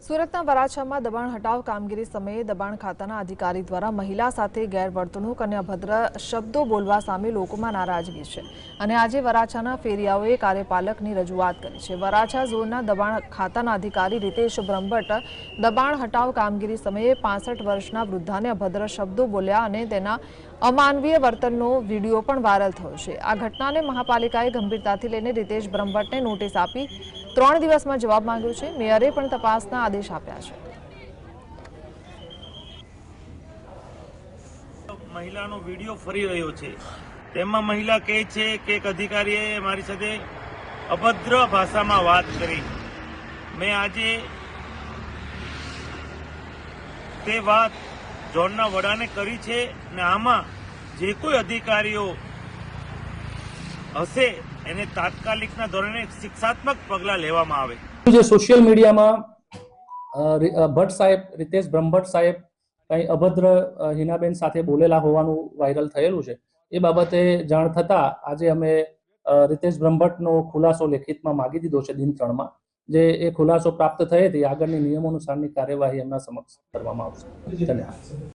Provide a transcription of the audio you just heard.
સુરતના વરાછામાં દબાણ હટાવ કામગીરી સમયે દબાણ ખાતાના અધિકારી દ્વારા મહિલા સાથે ગેરવર્તણૂક અને અભદ્ર શબ્દો બોલવા સામે લોકોમાં નારાજગી છે અને આજે વરાછાના ફેરિયાઓએ કાર્યપાલકની રજૂઆત કરી છે। વરાછા ઝોનના દબાણ ખાતાના અધિકારી રીતેશ બ્રહ્મભટ્ટ દબાણ હટાવ કામગીરી સમયે 65 વર્ષના વૃદ્ધાને અભદ્ર શબ્દો બોલ્યા અને તેના અમાનવીય વર્તનનો વિડીયો પણ વાયરલ થયો છે। આ ઘટનાને મહાપાલિકાએ ગંભીરતાથી લઈને રીતેશ બ્રહ્મભટ્ટને નોટિસ આપી 3 દિવસમાં જવાબ માંગ્યો છે। મેયરે પણ તપાસના આદેશ આપ્યા છે। મહિલાનો વિડીયો ફરી રહ્યો છે, તેમાં મહિલા કહે છે કે એક અધિકારીએ મારી સાથે અભદ્ર ભાષામાં વાત કરી। મેં આજે તે વાત ઝોનના વડાને કરી છે અને આમાં જે કોઈ અધિકારીઓ હશે એને તાત્કાલિકના ધોરણે શિક્ષાત્મક પગલાં લેવામાં આવે। જે સોશિયલ મીડિયામાં ભટ્ટ સાહેબ રીતેશ બ્રહ્મભટ્ટ સાહેબ કંઈ અભદ્ર હિનાબેન સાથે બોલેલા હોવાનું વાયરલ થયેલું છે, એ બાબતે જાણ થતા આજે અમે રીતેશ બ્રહ્મભટ્ટનો ખુલાસો લેખિતમાં માગી દીધો છે દિન 3માં। જે એ ખુલાસો પ્રાપ્ત થયેથી આગળની નિયમોનુસારની કાર્યવાહી એમના સમક્ષ કરવામાં આવશે। ધન્યવાદ।